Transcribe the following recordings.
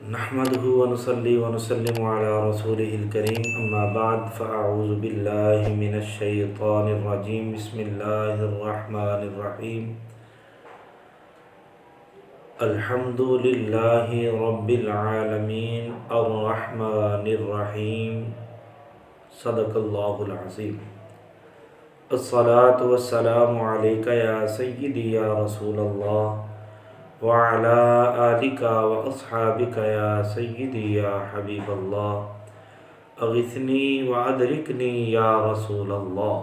نحمده ونصلي ونسلم على رسوله الكريم أما بعد فأعوذ بالله من الشيطان الرجيم بسم الله الرحمن الرحيم الحمد لله رب العالمين الرحمن الرحيم صدق الله العظيم الصلاة والسلام عليك يا سيدي يا رسول الله وعلى آلك وأصحابك يا سيدي يا حبيب الله أغثني وأدركني يا رسول الله۔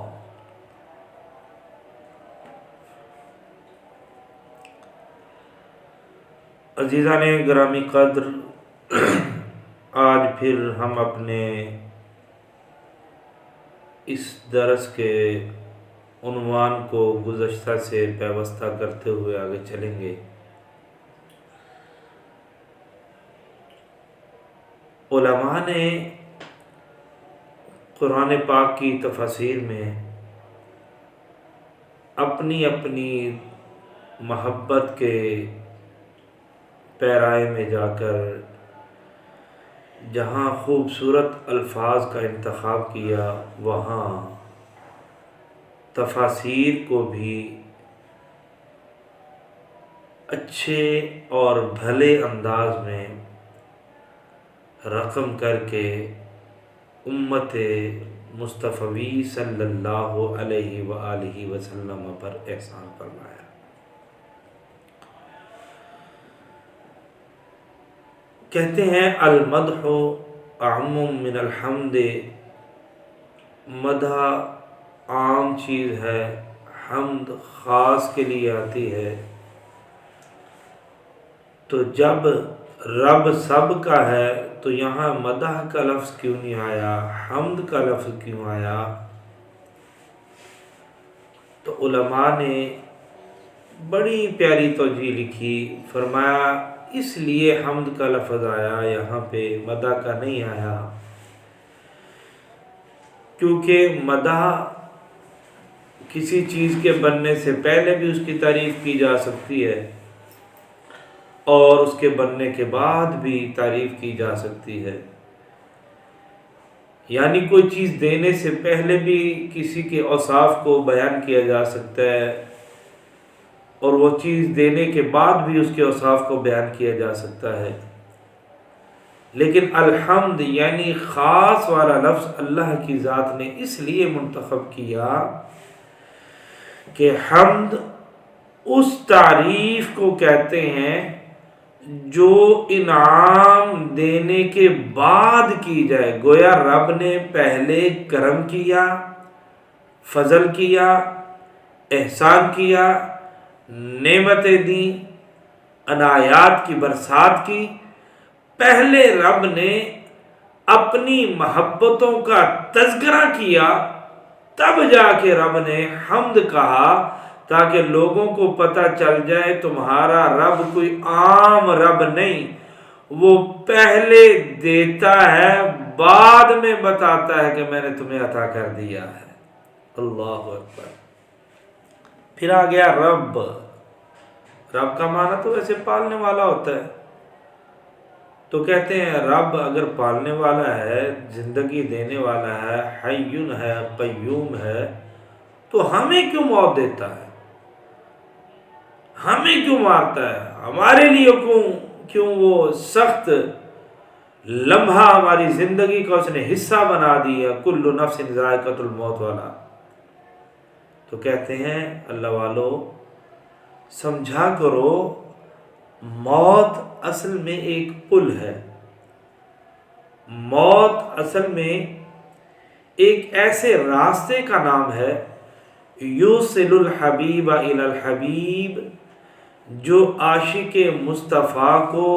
عزیزان گرامی قدر، آج پھر ہم اپنے اس درس کے عنوان کو گزشتہ سے پیوستہ کرتے ہوئے آگے چلیں گے۔ علماء نے قرآن پاک کی تفاسیر میں اپنی اپنی محبت کے پیرائے میں جا کر جہاں خوبصورت الفاظ کا انتخاب کیا، وہاں تفاسیر کو بھی اچھے اور بھلے انداز میں رقم کر کے امت مصطفی صلی اللہ علیہ وآلہ وسلم پر احسان فرمایا۔ کہتے ہیں المدح اعم من الحمد، مدح عام چیز ہے، حمد خاص کے لیے آتی ہے۔ تو جب رب سب کا ہے تو یہاں مدح کا لفظ کیوں نہیں آیا، حمد کا لفظ کیوں آیا؟ تو علماء نے بڑی پیاری توجیہ لکھی، فرمایا اس لیے حمد کا لفظ آیا، یہاں پہ مدح کا نہیں آیا، کیونکہ مدح کسی چیز کے بننے سے پہلے بھی اس کی تعریف کی جا سکتی ہے اور اس کے بننے کے بعد بھی تعریف کی جا سکتی ہے۔ یعنی کوئی چیز دینے سے پہلے بھی کسی کے اوصاف کو بیان کیا جا سکتا ہے اور وہ چیز دینے کے بعد بھی اس کے اوصاف کو بیان کیا جا سکتا ہے۔ لیکن الحمد یعنی خاص والا لفظ اللہ کی ذات نے اس لیے منتخب کیا کہ حمد اس تعریف کو کہتے ہیں جو انعام دینے کے بعد کی جائے۔ گویا رب نے پہلے کرم کیا، فضل کیا، احسان کیا، نعمتیں دیں، عنایات کی برسات کی۔ پہلے رب نے اپنی محبتوں کا تذکرہ کیا، تب جا کے رب نے حمد کہا، تاکہ لوگوں کو پتہ چل جائے تمہارا رب کوئی عام رب نہیں، وہ پہلے دیتا ہے، بعد میں بتاتا ہے کہ میں نے تمہیں عطا کر دیا ہے۔ اللہ اکبر۔ پھر آ گیا رب۔ رب کا معنی تو ویسے پالنے والا ہوتا ہے، تو کہتے ہیں رب اگر پالنے والا ہے، زندگی دینے والا ہے، حی ہے، قیوم ہے، تو ہمیں کیوں موت دیتا ہے، ہمیں کیوں مارتا ہے، ہمارے لیے کیوں وہ سخت لمحہ ہماری زندگی کا اس نے حصہ بنا دیا، کل نفس ذائقۃ الموت والا۔ تو کہتے ہیں اللہ والو سمجھا کرو، موت اصل میں ایک پل ہے، موت اصل میں ایک ایسے راستے کا نام ہے، یوصل الحبیب الی الحبیب، جو عاشق مصطفیٰ کو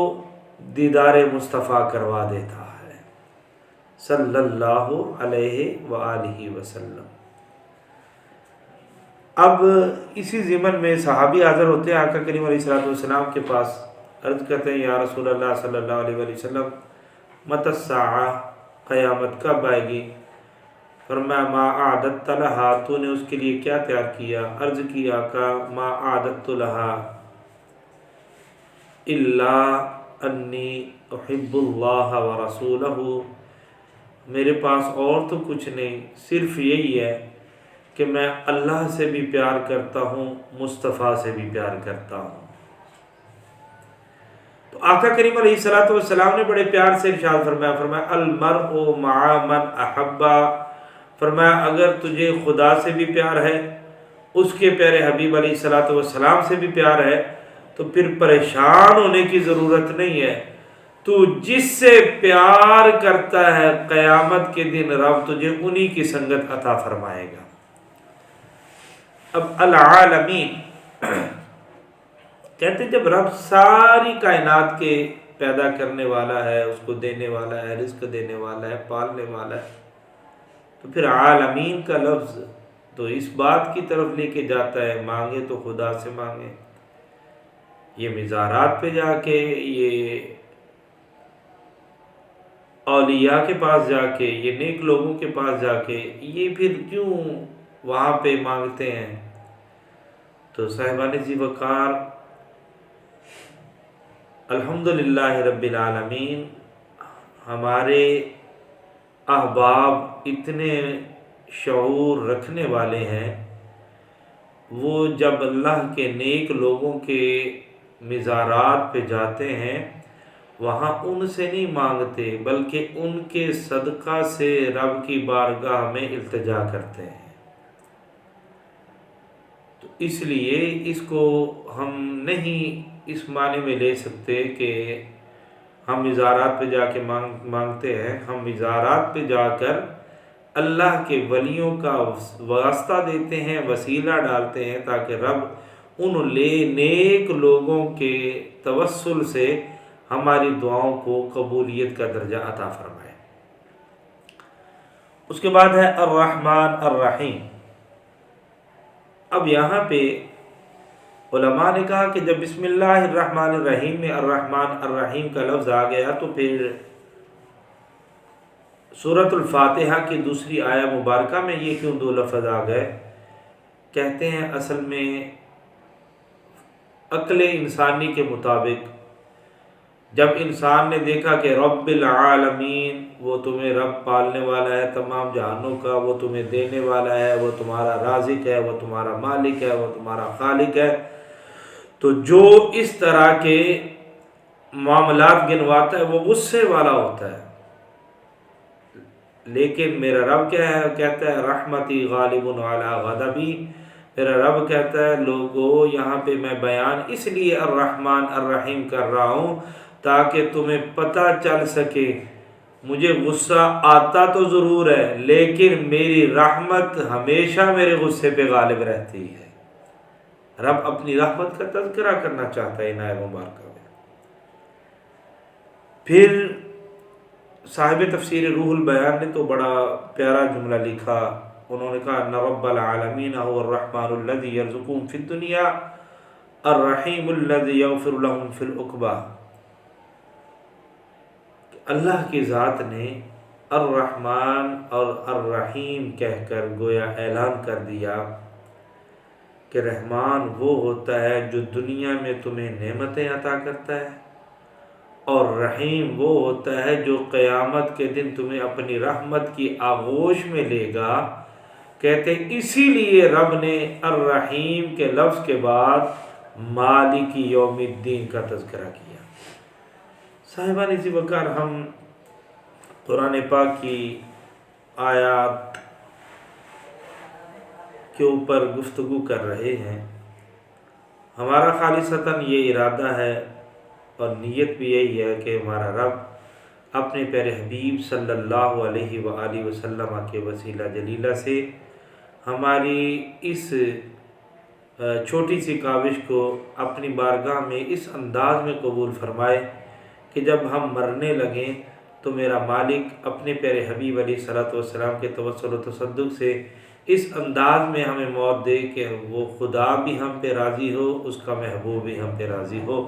دیدار مصطفیٰ کروا دیتا ہے صلی اللہ علیہ وآلہ وسلم۔ اب اسی ضمن میں صحابی حاضر ہوتے ہیں آقا کریم علیہ السلام کے پاس، عرض کرتے ہیں یا رسول اللہ صلی اللہ علیہ وآلہ وسلم متی الساعہ، قیامت کب آئے گی؟ فرمایا ما اعددت لہا، تو نے اس کے لیے کیا تیار کیا؟ عرض کی آقا ما اعددت لہا الا انی احب اللہ و رسولہ، میرے پاس اور تو کچھ نہیں، صرف یہی ہے کہ میں اللہ سے بھی پیار کرتا ہوں، مصطفیٰ سے بھی پیار کرتا ہوں۔ تو آقا کریم علیہ الصلوۃ والسلام نے بڑے پیار سے ارشاد فرمایا المرء مع من احبا، فرمایا اگر تجھے خدا سے بھی پیار ہے، اس کے پیارے حبیب علیہ الصلوۃ والسلام سے بھی پیار ہے، تو پھر پریشان ہونے کی ضرورت نہیں ہے۔ تو جس سے پیار کرتا ہے قیامت کے دن رب تجھے انہی کی سنگت عطا فرمائے گا۔ اب العالمین کہتے ہیں جب رب ساری کائنات کے پیدا کرنے والا ہے، اس کو دینے والا ہے، رزق دینے والا ہے، پالنے والا ہے، تو پھر عالمین کا لفظ تو اس بات کی طرف لے کے جاتا ہے مانگے تو خدا سے مانگے۔ یہ مزارات پہ جا کے، یہ اولیاء کے پاس جا کے، یہ نیک لوگوں کے پاس جا کے، یہ پھر کیوں وہاں پہ مانگتے ہیں؟ تو صاحبان ذی وقار، الحمدللہ رب العالمین، ہمارے احباب اتنے شعور رکھنے والے ہیں، وہ جب اللہ کے نیک لوگوں کے مزارات پہ جاتے ہیں وہاں ان سے نہیں مانگتے بلکہ ان کے صدقہ سے رب کی بارگاہ میں التجا کرتے ہیں۔ تو اس لیے اس کو ہم نہیں اس معنی میں لے سکتے کہ ہم مزارات پہ جا کے مانگتے ہیں۔ ہم مزارات پہ جا کر اللہ کے ولیوں کا واسطہ دیتے ہیں، وسیلہ ڈالتے ہیں تاکہ رب ان نیک لوگوں کے توسل سے ہماری دعاؤں کو قبولیت کا درجہ عطا فرمائے۔ اس کے بعد ہے الرحمن الرحیم۔ اب یہاں پہ علماء نے کہا کہ جب بسم اللہ الرحمن الرحیم میں الرحمن الرحیم کا لفظ آ گیا تو پھر سورۃ الفاتحہ کی دوسری آیہ مبارکہ میں یہ کیوں دو لفظ آ گئے؟ کہتے ہیں اصل میں عقل انسانی کے مطابق جب انسان نے دیکھا کہ رب العالمین، وہ تمہیں رب پالنے والا ہے تمام جہانوں کا، وہ تمہیں دینے والا ہے، وہ تمہارا رازق ہے، وہ تمہارا مالک ہے، وہ تمہارا خالق ہے، تو جو اس طرح کے معاملات گنواتا ہے وہ غصے والا ہوتا ہے۔ لیکن میرا رب کیا ہے؟ کہتا ہے رحمتی غالب علی غضبی، میرا رب کہتا ہے لوگو یہاں پہ میں بیان اس لیے الرحمن الرحیم کر رہا ہوں تاکہ تمہیں پتہ چل سکے مجھے غصہ آتا تو ضرور ہے لیکن میری رحمت ہمیشہ میرے غصے پہ غالب رہتی ہے۔ رب اپنی رحمت کا تذکرہ کرنا چاہتا ہے ان آیت مبارکہ میں۔ پھر صاحب تفسیر روح البیان نے تو بڑا پیارا جملہ لکھا، انہوں نے کہا ان رب العالمین هو الرحمن الذي يرزقهم في الدنيا الرحیم الذي يغفر لهم في العقبى۔ اللہ کی ذات نے الرحمن اور الرحیم کہہ کر گویا اعلان کر دیا کہ رحمان وہ ہوتا ہے جو دنیا میں تمہیں نعمتیں عطا کرتا ہے، اور رحیم وہ ہوتا ہے جو قیامت کے دن تمہیں اپنی رحمت کی آغوش میں لے گا۔ کہتے ہیں اسی لیے رب نے الرحیم کے لفظ کے بعد مالک یوم الدین کا تذکرہ کیا۔ صاحبان اسی وقار ہم قرآن پاک کی آیات کے اوپر گفتگو کر رہے ہیں۔ ہمارا خالصتاً یہ ارادہ ہے اور نیت بھی یہی ہے کہ ہمارا رب اپنے پیارے حبیب صلی اللہ علیہ وآلہ وسلم کے وسیلہ جلیلہ سے ہماری اس چھوٹی سی کاوش کو اپنی بارگاہ میں اس انداز میں قبول فرمائے کہ جب ہم مرنے لگیں تو میرا مالک اپنے پیارے حبیب علیہ الصلوۃ والسلام کے توسل و تصدق سے اس انداز میں ہمیں موت دے کہ وہ خدا بھی ہم پہ راضی ہو، اس کا محبوب بھی ہم پہ راضی ہو۔